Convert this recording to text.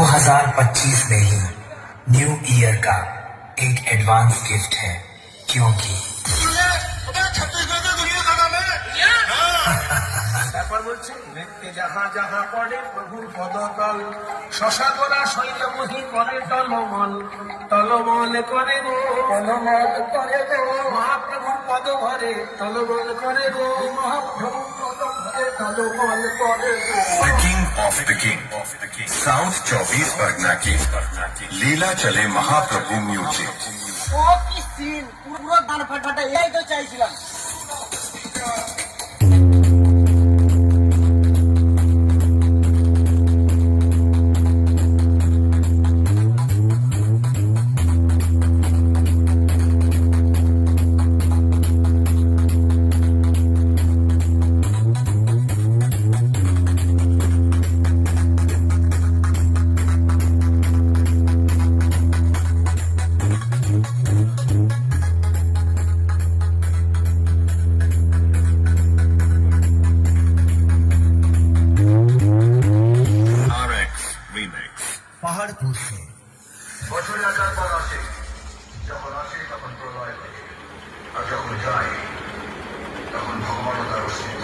2025 में ही new year का एक एडवांस गिफ्ट है, क्योंकि তারপর বলছে ব্যক্তি যাহা যাহা পড়ে প্রভুর পদতল শশা করা শৈল মহি করে টলমল টলমল করে গো টলমল করে গো মহাপ্রভুর পদ ভরে টলমল করে গো মহাপ্রভুর পদ ভরে টলমল করে গো। The King of the King, South 24 Pargana की लीला चले महाप्रभु म्यूजिक। ও কি সিন, পুরো দান ফাটাটা এই তো চাইছিলাম। পাহাড়পুর से বছরে আকার পর আসে, যখন আসে তখন প্রলয় হয়, আর যখন যায় তখন ভগবানও তার অস্তিত্ব